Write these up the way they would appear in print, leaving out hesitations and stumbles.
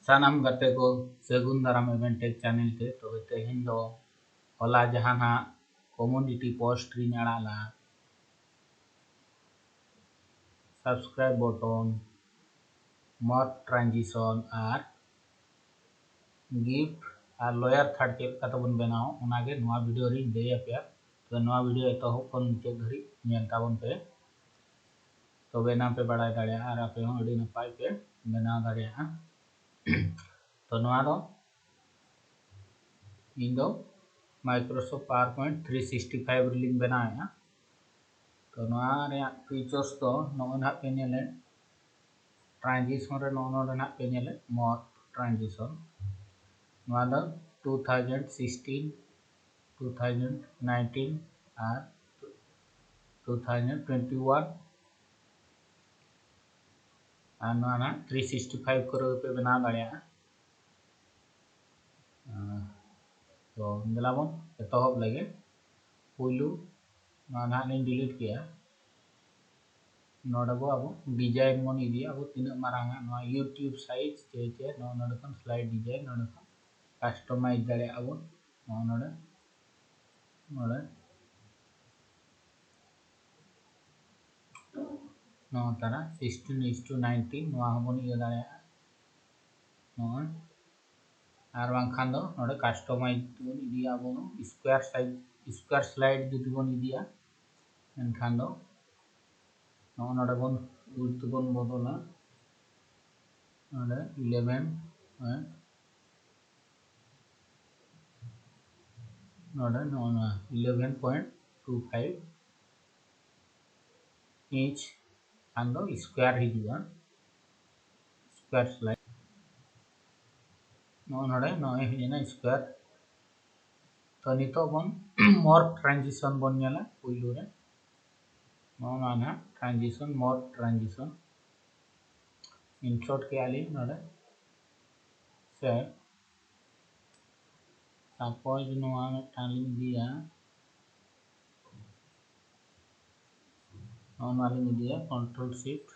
ᱥᱟᱱᱟᱢ ᱜᱟᱛᱮ ᱠᱚ ᱥᱟᱹᱜᱩᱱ ᱫᱟᱨᱟᱢ ᱮᱵᱷᱮᱱ ᱴᱮᱠ ᱪᱟᱱᱮᱞ ᱛᱮ ᱛᱚᱵᱮ ᱛᱮᱦᱮᱧ ᱫᱚ ᱦᱚᱞᱟ ᱡᱟᱦᱟᱸ ᱱᱟᱜ ᱠᱚᱢᱩᱱᱤᱴᱤ ᱯᱳᱥᱴ ᱨᱤᱧ ᱟᱲᱟᱜ ᱞᱟᱜᱼᱟ सब्सक्राइब बटन मॉड ट्रांजिशन और गिफ्ट और लॉयर थर्ड चेक बन बनाओ उनागे नवा वीडियो री लैया पे तो नवा वीडियो एतहब खन मुचाद धरी नेल ताबन पे तो बेना पे बाड़ाय दाड़िया और आपे हों अड़ी नपाय पे बनाव दाड़िया तो नवा दो इन दो माइक्रोसॉफ्ट पावरपॉइंट 365 रिलिंग बनाया तो नवा फीचर्स तो नोना पे नेले ट्रांजिशन रे नोना ना पे नेले मोर ट्रांजिशन नवा दो 2016 2019 और 2021 और नोना 365 करो पे बना दाड़िया तो दिलाबन एतहब लगे पुलू ना डिलीट किया नोडे बो अब डिजाइन बन इदिया अब तीना मारांगा नोआ यूट्यूब साइज चे नोडे खन स्लाइड डिजाइन नोडे खन कस्टमाइज दाड़े अब नोडे नोडे नो तारा 16:19 नोआ बन इया दाड़े नोआ और बांखान दो नोडे कस्टमाइज बन इदिया अब स्क्वायर साइज स्क्वायर स्लाइड जुदी बन इदिया एनखान दो नोडे बन उल्ट बन बदला नोडे 11 नोडे नोना 11.25 इंच खान दो स्क्वायर हिजुआ स्क्वायर स्लाइड नोडे नोए हिजना स्क्वायर तो नितो बन मोर ट्रांजिशन बन नेला पुइलु रे नोना ट्रांजिशन मोर ट्रांजिशन इंसर्ट के आली नोडे से सपोज नोआ टालिंग दिया नोना लिंग दिया कंट्रोल शिफ्ट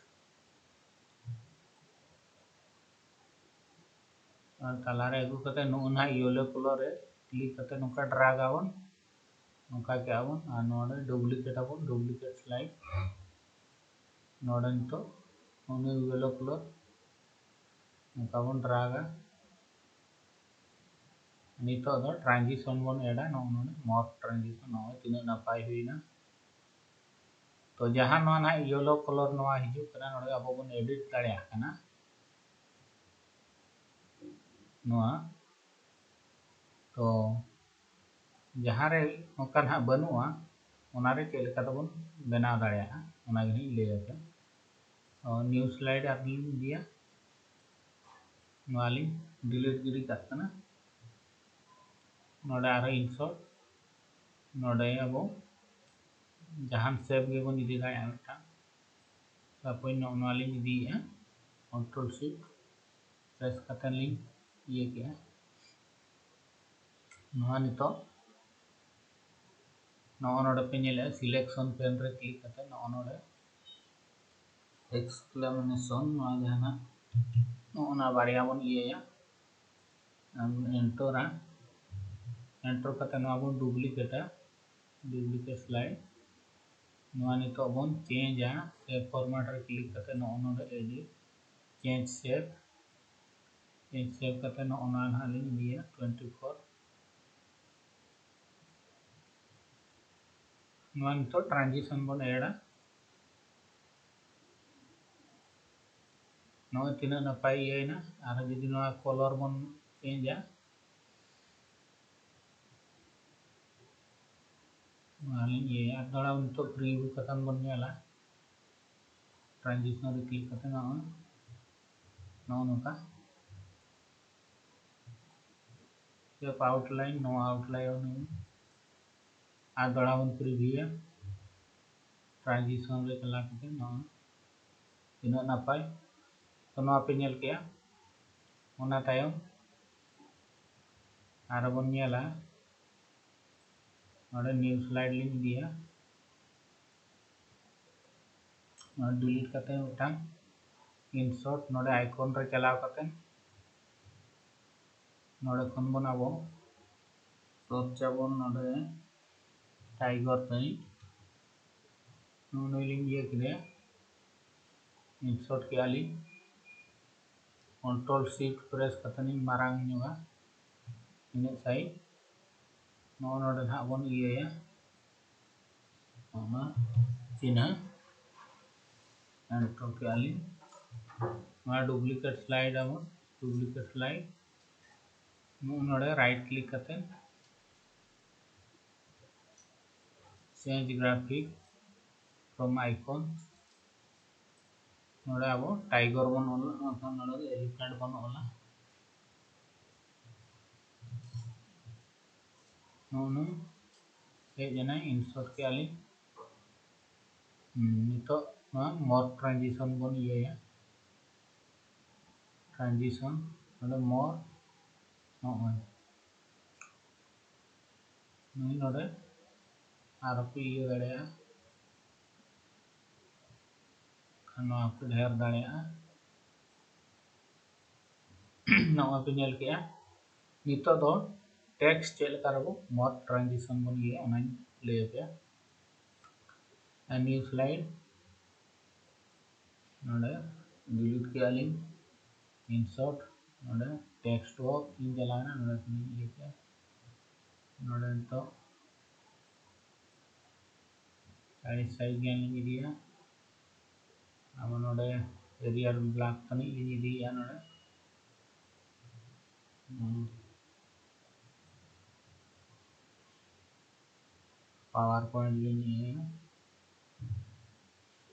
और तला रे ᱟ.ᱜᱩᱠᱟᱛᱮᱱ नोना येलो कलर रे क्लिक करते नोका ड्रैग आवन नोका के आवन और नोडे डुप्लीकेट आवन डुप्लीकेट स्लाइड नोडे तो ओने येलो कलर नोका बन ड्रैग नितो दो ट्रांजिशन बन एडा नोने मोर ट्रांजिशन नो तिना नपाय हुईना तो जहां नोआ ना येलो कलर नोआ हिजु कना नोडे अब बन एडिट दाड़िया कना नोआ तो जहां रे नोका ना बनुआ ओनारे चेक लेका तबन बनाव दाड़िया ओना गे लैया पे और न्यू स्लाइड आरली दिया नोआ लिंग डिलीट गिरी करतना नोडे आरो इंसर्ट नोडे अब जहां सेव गे बन इदी दाड़िया मिटा तापर नोआ लिंग इदिया कंट्रोल शिफ्ट प्रेस करते लिंग ये किया नोआ नितो नोडे पे नेले सिलेक्शन पेन रे क्लिक करते नोडे एक्सक्लेमेशन नोआ जहां नोना बारिया बन इया एंटर एंटर करते नोआ बन डुप्लीकेट स्लाइड नोआ नितो बन चेंज सेव फॉर्मेट रे क्लिक करते नोडे एडिट चेंज सेव करते नोना ना लिंग दिया 24 नोआ नितो ट्रांजिशन बन एडा नोए तीना नपाय इयना आरो जदि नोआ कलर बन चेंजा मालिंग ये आदड़ा नितो प्रीव्यू कतन बन नेला ट्रांजिशन रे क्लिक करते नोका सेव आउटलाइन नो आउटलाइन आदड़ा बन प्रीव्यू ट्रांजिशन रे चला करते नो तीना नपाय तो नोआ पे नेल केया ओना तायम आरो बन नेला नोडे न्यू स्लाइड लिंक दिया डिलीट करते मिटांग इंसर्ट नोडे आइकन रे चलाव करते नोडे खन बन आबो सर्च आबो नोडे टाइगर तई नुई लिंग ये किदे इंसर्ट के आली कंट्रोल शिफ्ट प्रेस कतनी मारांग नुगा इन साइड नोडे ना बन ये ओना चिन्ह एंटर के आली मा डुप्लीकेट स्लाइड आबो डुप्लीकेट स्लाइड नोडे राइट क्लिक कते चेंज ग्राफिक फ्रॉम आइकन नोडे आबो टाइगर बन ओला नोडे एलिफेंट बन ओला नोनु हे जना इंसर्ट के आली नितो मोर ट्रांजिशन बन ये ट्रांजिशन नोडे मोर नोय नुई नोडे आरो पे ये दाड़ेया खाना पे ढेर दाड़ेया नवा पे नेल के नितो दो टेक्स्ट चेल करबो मोर ट्रांजिशन बन ये ओना ले पे न्यू स्लाइड नोडे डिलीट के आली इंसर्ट नोडे टेक्स्ट बॉक्स इन चलाना नोडे ये पे नोडे तो साइड साइड ज्ञान लिंग दिया अब नोडे एरिया ब्लॉक तनी लिंग दिया नोडे पावर पॉइंट लिंग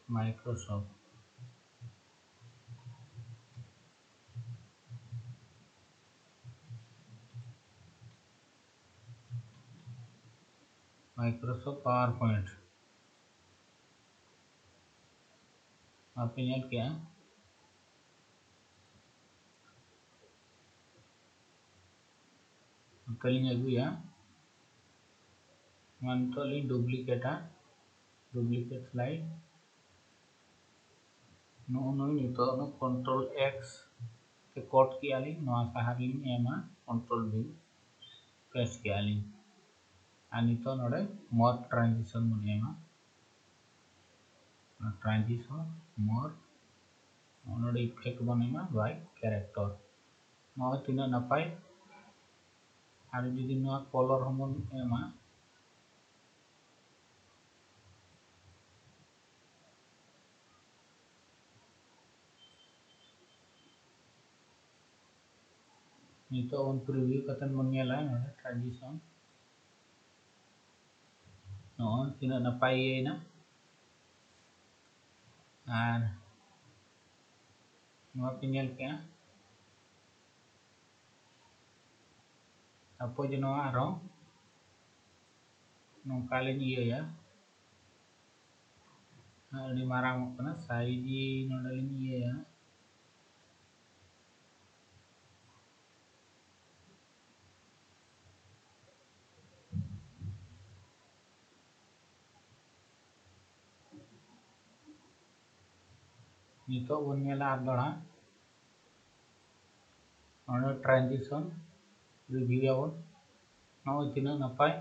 माइक्रोसॉफ्ट पावर पॉइंट आप नेल के कलिंग अगुया मन तो लिंग डुप्लीकेट स्लाइड नो नितो नो कंट्रोल एक्स के कोड के आली नवा सहार लिंग एमा कंट्रोल बी प्रेस के आली आनी तो नोडे मोर ट्रांजिशन बन एमा ट्रांजिशन मोर नोडे इफेक्ट बन एमा बाय कैरेक्टर नवा तिना नपाय आरो जुदी नवा कलर हम बन एमा नितो on प्रीव्यू कतन बन नेला नोडे ट्रांजिशन नो तिना नपाय ये ना आर नवा पे नेल के सपोज नवा आरो नोंका लिंग ये अड़ी मारांग ओकना साइज नोडे लिंग ये नितो बन नेला आर दड़ा नोडे ट्रांजिशन रिव्यू आबो नो तिना नपाय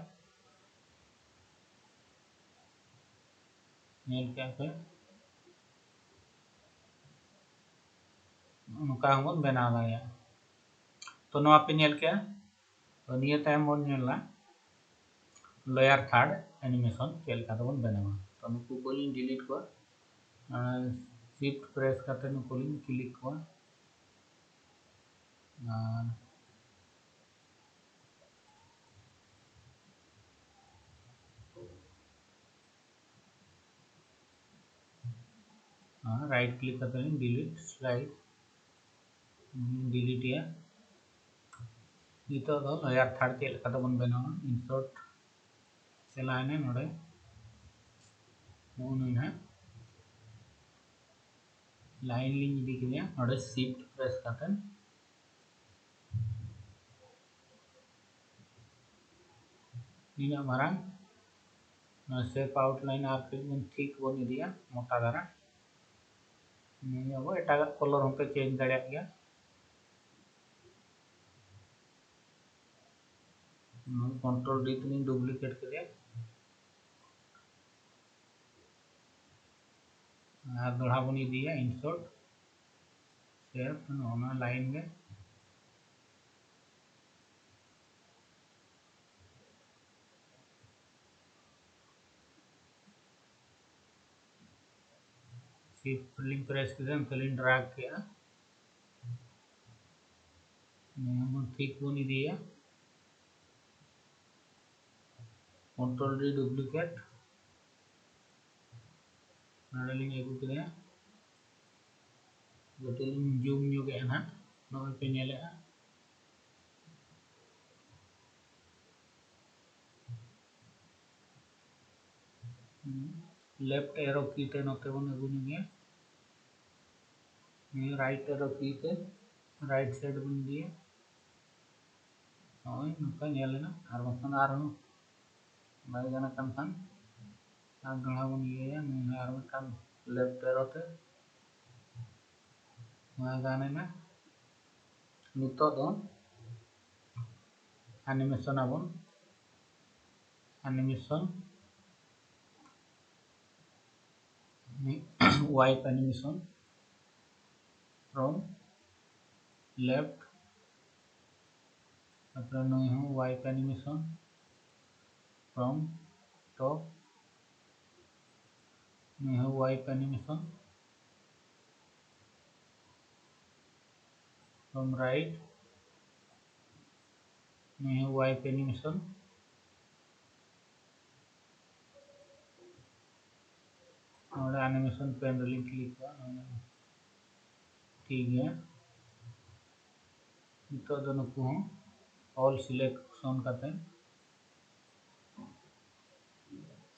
नेल के पे नोका हम बना दाया तो नवा पे नेल के तो निया टाइम बन नेला लेयर थर्ड एनिमेशन चेल का बन बनावा तो नुकु बोलिन डिलीट को शिफ्ट प्रेस करते नुकु लिंग क्लिक को राइट क्लिक करते डिलीट स्लाइड डिलीट या नितो दो लेयर थर्ड चेल का बन बनावा इंसर्ट चलाने नोडे ना लाइन लिंग इदी किया नोडे शिफ्ट प्रेस करते निना मारांग शेप आउटलाइन आर्क बन ठीक बन इदिया मोटा धारा अब एटा कलर हम पे चेंज दाड़िया गया कंट्रोल डी तेलिंग डुप्लीकेट के दोड़ा बन इदिया इंसर्ट सेव ना लाइन में शिफ्ट लिंक प्रेस के तेलिंग ड्रैग के ठीक बन इदिया कंट्रोल डी डुप्लीकेट नालिंग एगु के गोटेलिंग जूम योगे ना नॉय पे नेलेगा लेफ्ट एरो की ते नोते बन अगु निगे राइट एरो की ते राइट साइड बन दिए नॉय नोका नेलेना आर बखन आर बाय गाना खान आर दोड़ा बन ये आर बखन लेफ्ट एरो ते गाने ना नितो दो एनिमेशन आबन animation wipe animation from left अपना नई हो वाइप एनिमेशन फ्रॉम टॉप नई हो वाइप एनिमेशन फ्रॉम राइट नई हो वाइप एनिमेशन और एनिमेशन पेन लिंक क्लिक ठीक है नितो दो नुकु ऑल सिलेक्शन करते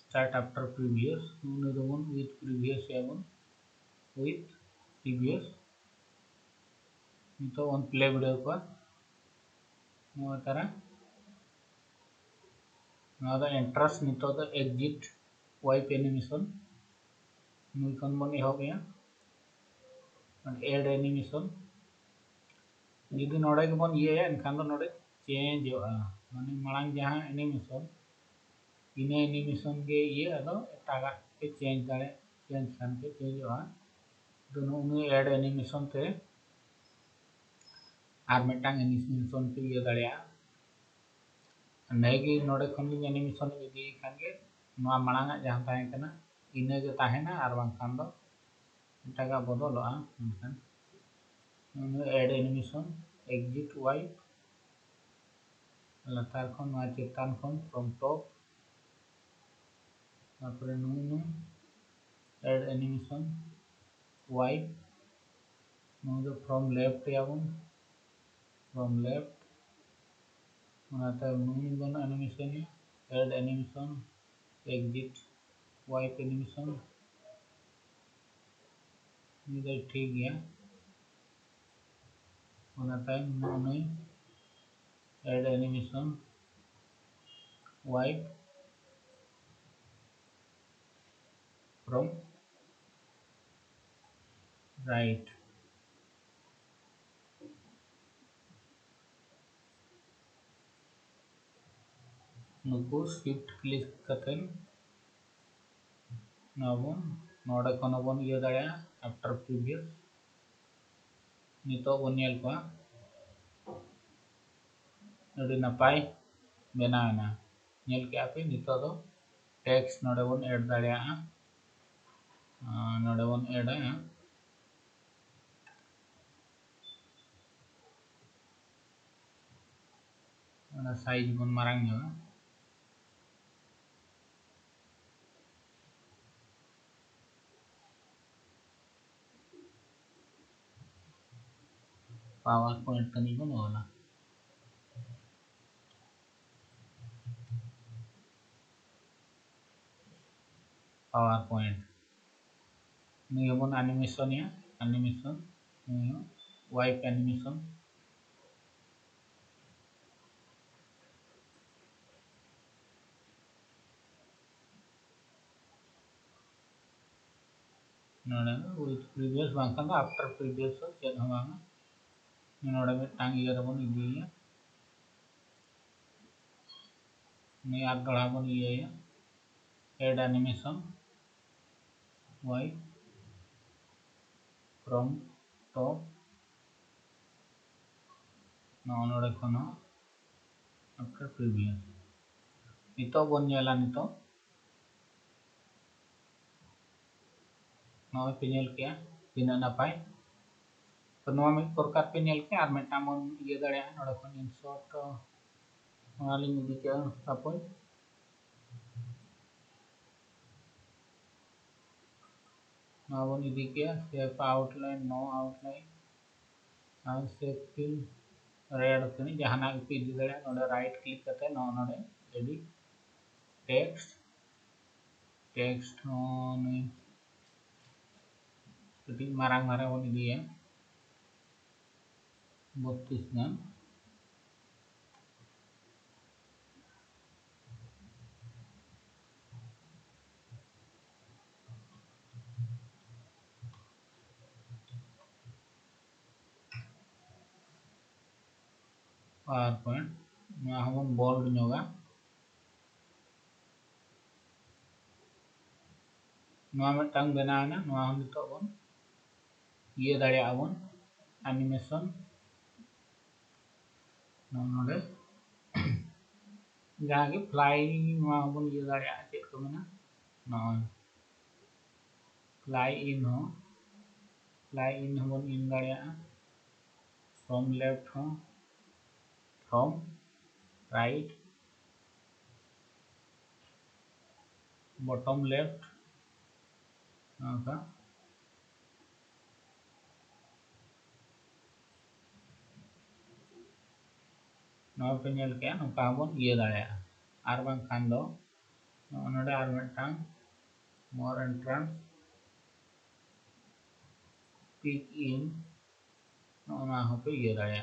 स्टार्ट आफ्टर प्रीवियस उन दोबन विथ प्रीवियस एबन विथ प्रीवियस नितो ऑन प्ले वीडियो को नवा तारा नवा द एंट्रेंस नितो द एग्जिट वाइप एनिमेशन नुई कन बन एहो गया एड एनिमेशन जुदी नोडे के बन ये एनखान दो नोडे चेंज होआ माने मांग जहां एनिमेशन इने एनिमेशन के ये अदो एटागा के चेंज दाड़े चेंज खान के चेंज होआ दोनों उन एड एनिमेशन ते आर मेटांग एनिमेशन पे ये दाड़िया नेगी नोडे खन एनिमेशन इदी खान के नोआ मांगा जहां ताहे कना इने के ताहेना आर बांखान दो एटागा बदलवा एनखान एड एनिमेशन एग्जिट वाइप लातार खन नोआ चेतान खन फ्रॉम टॉप तारपरे नुई एड एनिमेशन वाइप नुई दो फ्रॉम लेफ्ट याबन फ्रॉम लेफ्ट नुई बन animation add animation exit wipe animation ये ठीक गया नुई add animation wipe from right नुकु शिफ्ट क्लिक कतेन नबन नोडे खन बन ये दाड़िया आफ्टर प्रीवियस नितो बन नेल को अड़ी नपाय बनाना नेल के आपे नितो दो टेक्स्ट नोडे बन ऐड दाड़िया नोडे बन ऐड साइज बन मारांग नेवा पावर पॉइंट तनी बन होला पावर पॉइंट नहीं बन एनिमेशन या एनिमेशन वाइप एनिमेशन नोडे विथ प्रीवियस बांखान आफ्टर प्रीवियस चेन हो बांगा नोडे में टांग ये बन इदिया ᱱᱤᱭᱟᱹ ᱟᱨ ᱫᱚᱲᱦᱟ ᱵᱚᱱ ᱤᱭᱟᱹᱭᱟ add animation y from top नोडे खन आफ्टर प्रीवियस नितो बन नेला नितो नोय पे नेल के तीना नापाय तो नोवा मिद प्रकार पे नेल के आर मेटा मन इये दाड़े नोडे खन इंसर्ट नोवा लिंग इदि के सपोज नोवा बन इदि के शेप आउटलाइन नो आउटलाइन और शेप फिल रेड कनी जहाना पे इदि दाड़े नोडे राइट क्लिक करते नोडे एडिट टेक्स्ट नोने कटी मारांग मारांग बन इदिया 32 गान पावर पॉइंट नोवा हम बोल्ड नोगा नोवा मिटांग बनाना नोवा हम नितो बन ये दाड़े आबन एनिमेशन नोडे जहां के फ्लाई नोवा बन ये दाड़े चेक को मेना नोय फ्लाई इन बन इन दाड़े फ्रॉम लेफ्ट हो फ्रॉम राइट बॉटम लेफ्ट नोका नोवा पे नेल के नोका बन ये दाड़े आर बांग खान दो नोडे आर मिटांग मोर एंट्रेंस पिक इन नोना हो पे ये दाड़े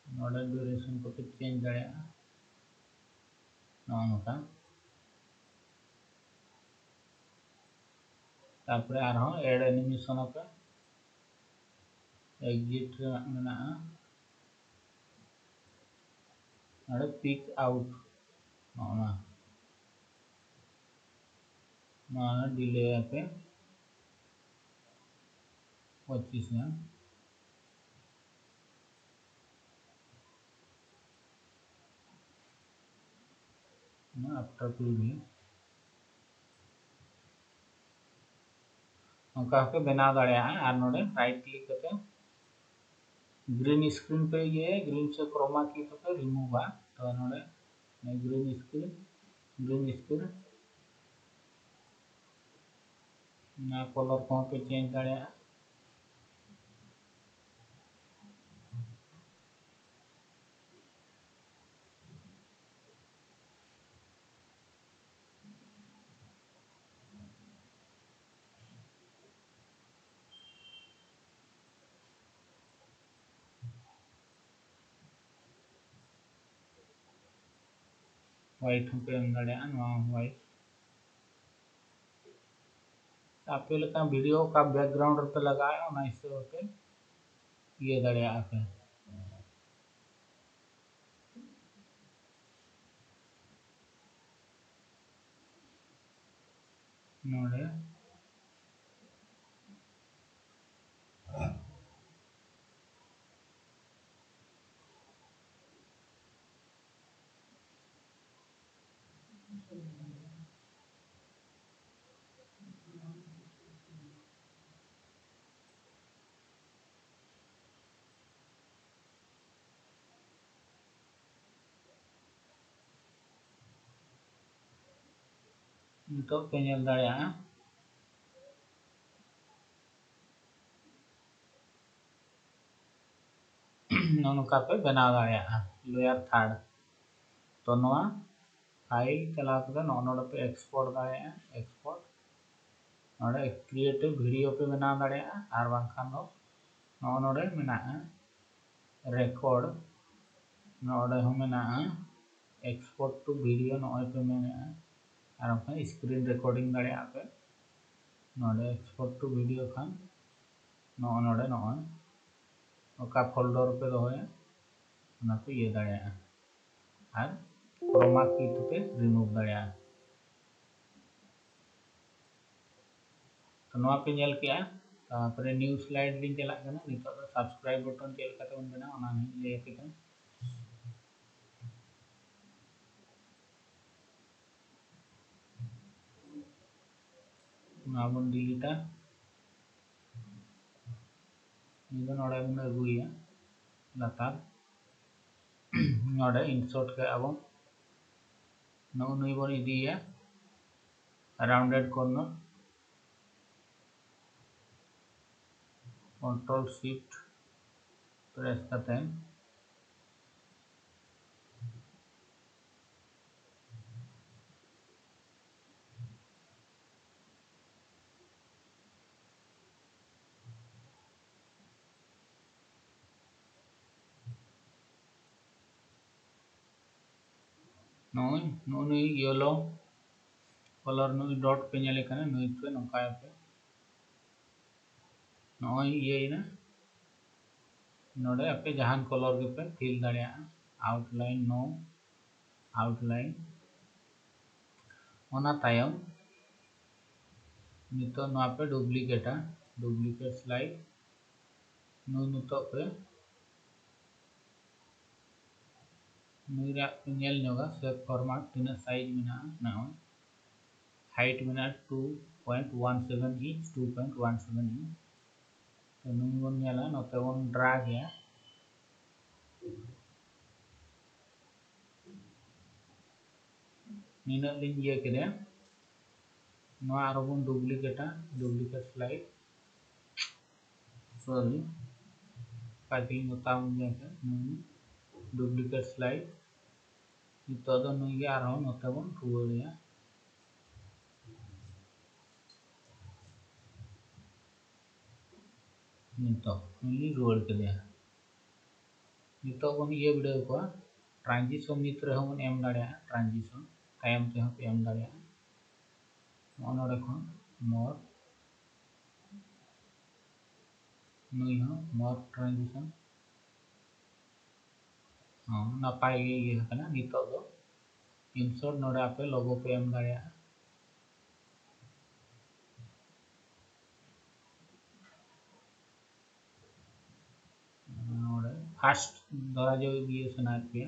नोडे ड्यूरेशन को पे चेंज दाड़े नोका तारपरे आर हो ऐड एनिमेशन पे एग्जिट मेना नोडे पिक आउट नोना नोना डिले पे 25 ना आफ्टर प्रीव्यू नोका पे बना दाड़े आर नोडे राइट क्लिक करते ग्रीन स्क्रीन पे ये ग्रीन से क्रोमा की पे रिमूव तो नोडे ग्रीन स्क्रीन ना कलर को पे चेंज दाड़े व्हाइट पे एम दाड़े व्हाइट आपे लेका वीडियो का बैकग्राउंड पे लगाए ना हिसाब पे ये दाड़े पे नोडे नितो पे नेल दाड़े नोका पे बना दाड़े लेयर थर्ड तो नोवा फाइल चला के नोडे पे एक्सपोर्ट दाड़े एक्सपोर्ट नोडे क्रिएट वीडियो पे बना दाड़े आर बांग खान दो नोडे मेना रिकॉर्ड नोडे हो मेना एक्सपोर्ट टू वीडियो नोय पे मेना आर खान स्क्रीन रिकॉर्डिंग दाड़े पे नोडे एक्सपोर्ट टू वीडियो खान नोडे ओका फोल्डर पे दोए ना पे ये दाड़े ᱟᱨ ᱠᱨᱚᱢᱟ ᱠᱤ ᱛᱮᱯᱮ ᱨᱤᱢᱩᱵᱷ ᱫᱟᱲᱮᱭᱟᱜᱼᱟ। तो नवा पे नेल के तारपरे न्यू स्लाइड लिंक चला करना नितो तो सब्सक्राइब बटन चेल करते बन बना ओना नहीं ले पे करना ना बन डिलीटा नितो नोडे बन अगुया लातार नोडे इंसर्ट के अब नो नुई बन इदिया rounded corner control shift press करते नुई येलो कलर नुई डॉट पे नेले कने नुई पे नंका पे नोई ये ना नोडे पे जहान कलर के पे फिल दाड़िया आउटलाइन नो आउटलाइन ओना तायम नितो नवा पे डुप्लीकेट स्लाइड नुई नितो पे नुई रा नेल नोगा सेव फॉर्मेट तिना साइज मेना ना हाइट मेना 2.17 इंच 2.17 इंच तो नुई बन नेला नोते बन ड्रैग या निना लिंग ये केदे नवा आरो बन डुप्लीकेट स्लाइड सॉरी काटिंग बताम नेके नुई डुप्लीकेट स्लाइड नितो दो नुई गे आरो नोते बन रुवारिया नितो नुई रुवार केदे नितो बन ये वीडियो को ट्रांजिशन नित रहो बन एम दाड़िया ट्रांजिशन टाइम ते हम एम दाड़िया नोडे खन मोर नुई हो मोर ट्रांजिशन नापाय गे ये हकना नितो दो इंसर्ट नोडे आपे लोगो पे एम दाड़िया नोडे फर्स्ट धरा जो ये सना पे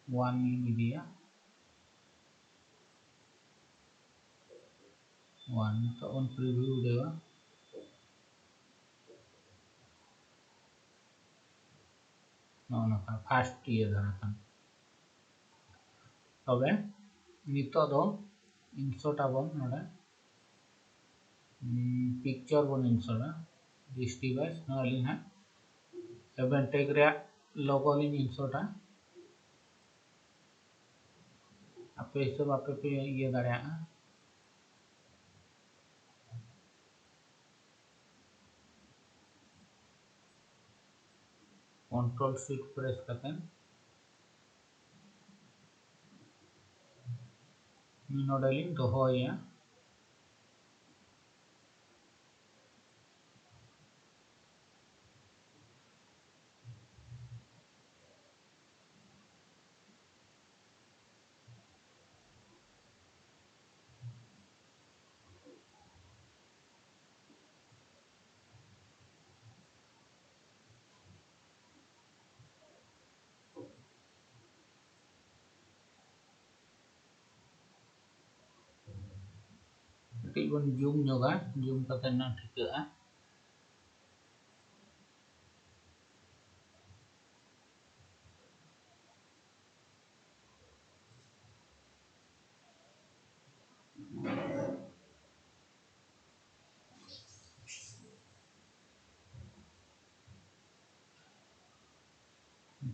1 इदिया 1 तो ऑन प्रीव्यू देवा नोना का फर्स्ट ये धरा kan तबे नितो दो इंसर्ट आबन नोडे पिक्चर बन इंसर्ट दिस डिवाइस नलिन है एभेन टैग रे लोगो लिन इंसर्ट आपे हिसाब आपे पे ये दाड़िया कंट्रोल शिफ्ट प्रेस करते नोडे लिन दोहोया बन जूम जोगा जूम करते ना ठिका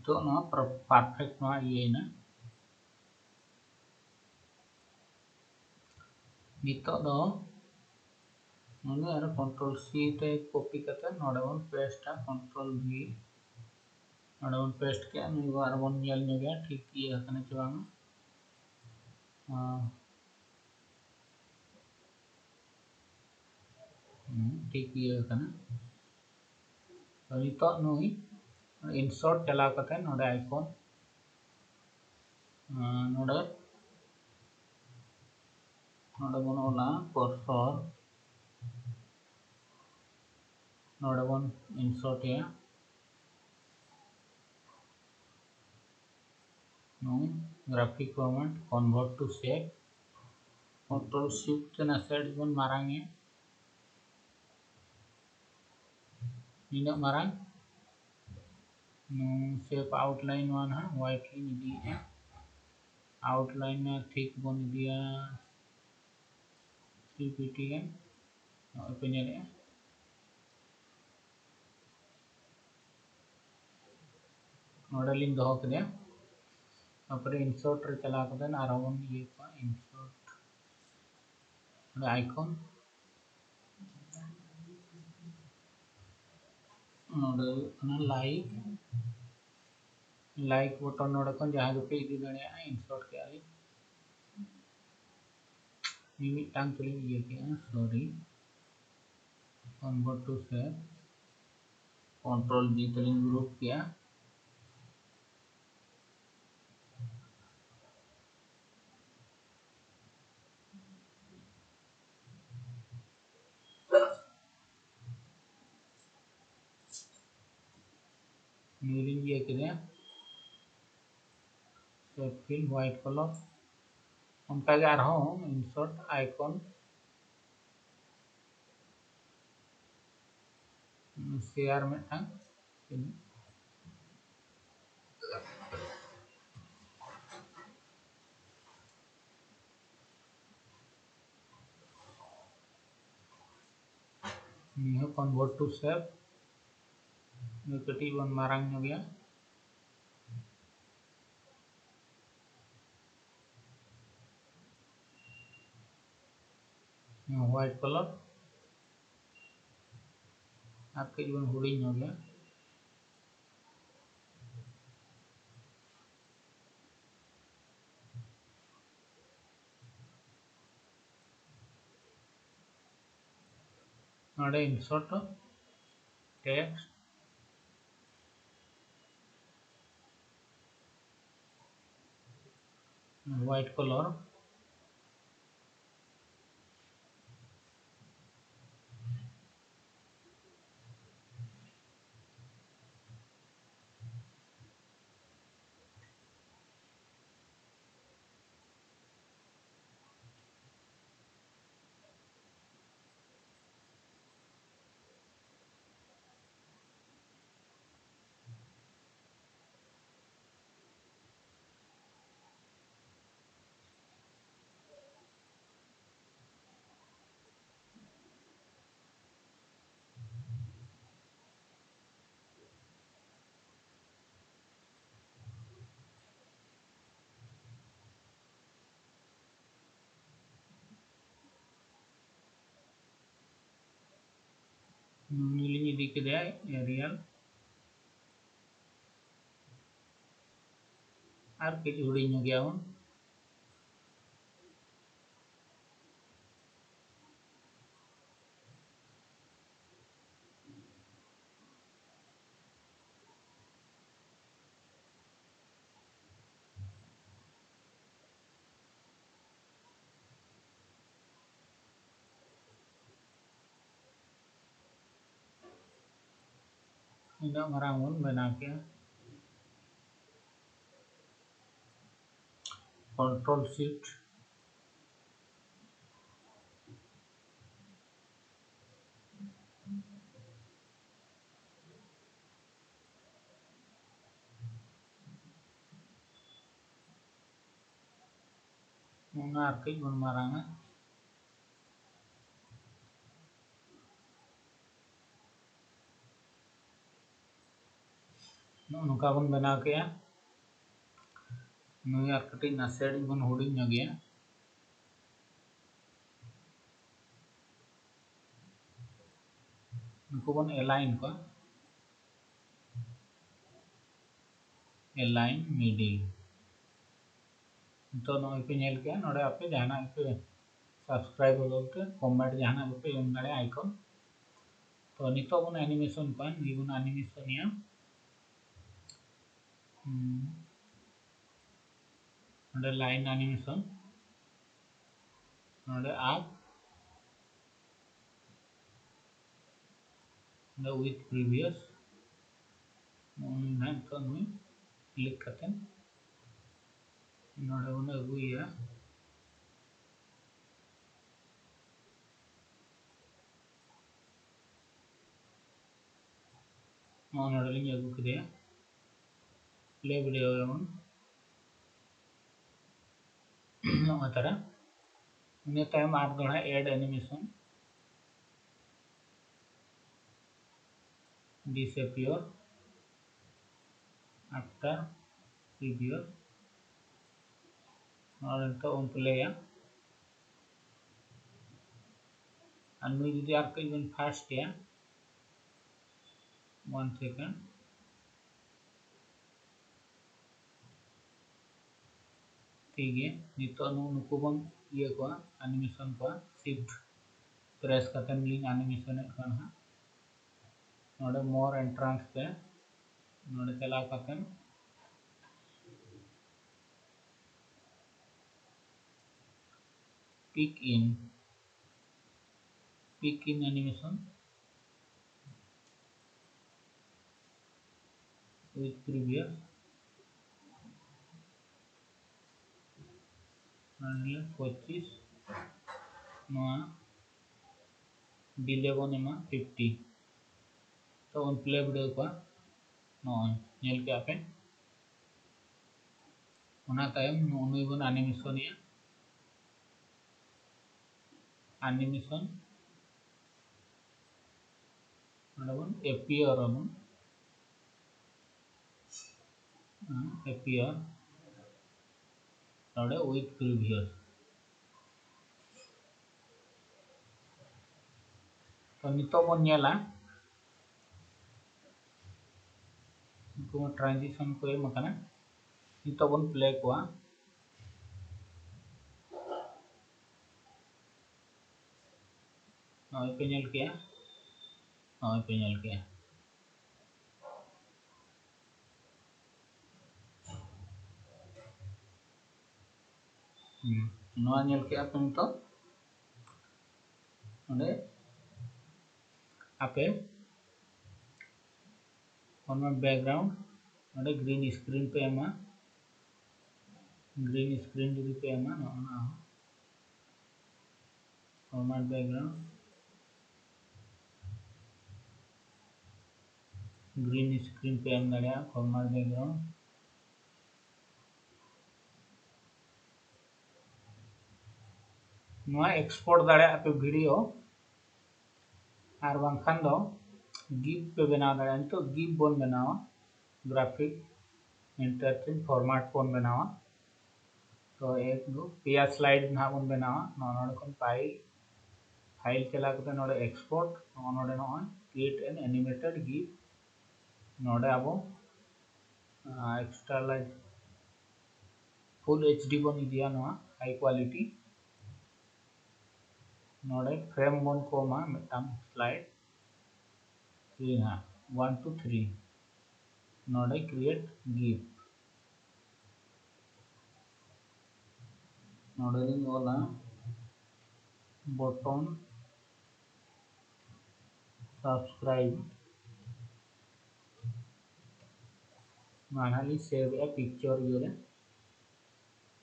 तो ना परफेक्ट ना ये ना नितो दो नोने आरो कंट्रोल सी ते कॉपी करते नोडे बन पेस्ट कंट्रोल वी नोडे बन पेस्ट के नुई बार बन नेल नेगे ठीक ये हकने चबांग ठीक ये हकने तो नितो नुई इंसर्ट चला करते नोडे आइकन नोडे नोडे बन ओला कर्सर नोडे बन इंसर्ट या graphic format convert to shape control shift ना सेट बन मारांगे इना मारांग शेप आउटलाइन वन है व्हाइट लाइन दिया आउटलाइन में ठीक बन दिया पीपीटी है ओपन है मॉडलिंग दो के तापर इंसर्ट रे चला कदन आरो बन ये का इंसर्ट आइकन नोडे ना लाइक बटन नोडे कोन जहां पे इदी दड़िया इंसर्ट के आली मिमी टांग तुलिंग ये के sorry convert to shape control G तुलिंग ग्रुप किया नीलिंग ये के शेप फिल व्हाइट कलर उनका के आरो इंसर्ट आइकन शेयर में टांग नियो कन्वर्ट टू शेप नि कटी बन मारांग न गया व्हाइट कलर आपके बन हुडिंग न गया नोडे इंसर्ट टेक्स्ट व्हाइट कलर नीलिंग इदी के दे एरियल आर के हुडिंग न गया हूं इना मारांग बन बना के कंट्रोल शिफ्ट उना आर के बन मारांग नुका बन बना के नुई आर कटी नासेड बन हुडिंग न गया नुको बन एलाइन मिडिल तो नय पे नेल के नोडे आपे जाना पे सब्सक्राइब होते कमेंट जाना पे एम दाड़े आइकन तो नितो बन एनिमेशन का नी बन एनिमेशन या नोडे लाइन एनिमेशन नोडे आप नोडे विथ प्रीवियस नोन तो नुई क्लिक करते नोडे बन अगुया नोडे लिंग अगु किदे प्ले वीडियो एमन नोआ तारा इन टाइम आर दोड़ा add animation disappear after previous और तो उन प्लेया अन्नु यदि आर कई बन फास्ट या 1 सेकंड ठीक है नितो नुको बन ये को एनिमेशन को शिफ्ट प्रेस करते लिंक एनिमेशन है नोडे मोर एंट्रेंस पे नोडे चला करते pick in animation with previous and 25 नोआ डिले बनेमा 50 तो उन प्ले वीडियो को नोआ नेल के आपे ओना टाइम नुई बन एनिमेशन या एनिमेशन बन एपियर नोडे विथ प्रीवियस तो नितो बन नेला को ट्रांजिशन को एम करना नितो बन प्ले को नोय पे नेल किया नोआ नेल किया पे नितो नोडे आपे फॉर्मेट बैकग्राउंड नोडे ग्रीन स्क्रीन पे एमा ग्रीन स्क्रीन जदी पे एमा नोना फॉर्मेट बैकग्राउंड ग्रीन स्क्रीन पे एम दाड़ा फॉर्मेट बैकग्राउंड नोआ एक्सपोर्ट दाड़ा पे वीडियो आर बांखान दो गिफ पे बनाव दाड़ा तो गिफ बन बनावा ग्राफिक इंटरेक्टिव फॉर्मेट बन बनावा तो एक दो पेया स्लाइड ना बन बनावा नोडे कोन फाइल चला करते नोडे एक्सपोर्ट नोडे नो क्रिएट एन एनिमेटेड गिफ नोडे अब एक्स्ट्रा लाइट फुल एचडी बन दिया नोआ हाई क्वालिटी नोडे फ्रेम बन कोमा मिटाम स्लाइड 1 to 3 नोडे क्रिएट गिफ नोडे लिंग ओला बटन सब्सक्राइब मानाली सेव ए पिक्चर यूरे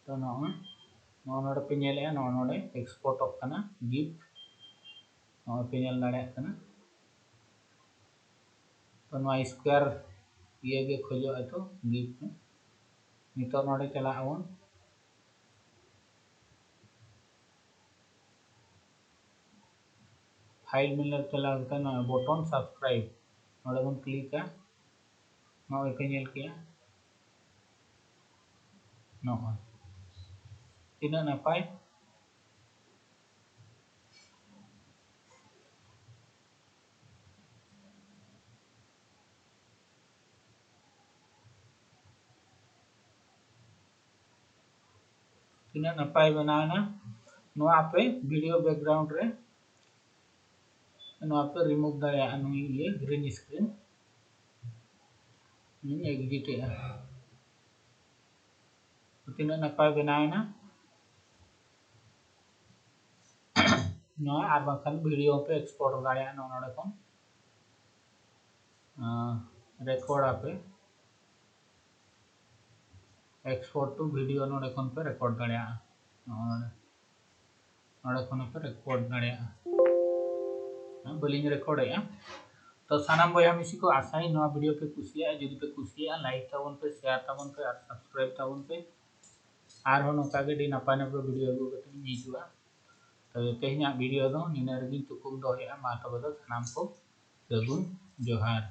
तो नोडे पे नेले नोडे एक्सपोर्ट करना गिफ नोडे पे नेल दाड़ा करना तो नोआ स्क्वायर ये गे खोजो तो गिफ नितो नोडे चला आवन फाइल मिलर चला करते ना बटन सब्सक्राइब नोडे बन क्लिक नोए पे नेल किया नोआ तीना नपाय तीना नपाय बनाना नोआ पे वीडियो बैकग्राउंड रे नोआ पे रिमूव दाड़ा नुई ये ग्रीन स्क्रीन एग्जिट तीना नपाय बनाएना नोआ आर बाखान वीडियो पे एक्सपोर्ट दाड़िया नोडे खन रेकॉर्ड आपे एक्सपोर्ट टू वीडियो नोडे खन पे रेकॉर्ड दाड़िया नोडे खन पे रेकॉर्ड दाड़िया बलिंग रेकॉर्ड है तो सनाम बया मिसी को आसाई नोआ वीडियो पे कुसिया जुदी पे कुसिया लाइक ताबन पे शेयर ताबन पे और सब्सक्राइब ताबन पे आर हो नोका गे डी नपाय नपाय वीडियो को कते हिजुआ तो तेहना वीडियो दो निना रगी तुकुम दो है मा तबे दो सनाम को सा.ᱜᱩᱱ जोहार।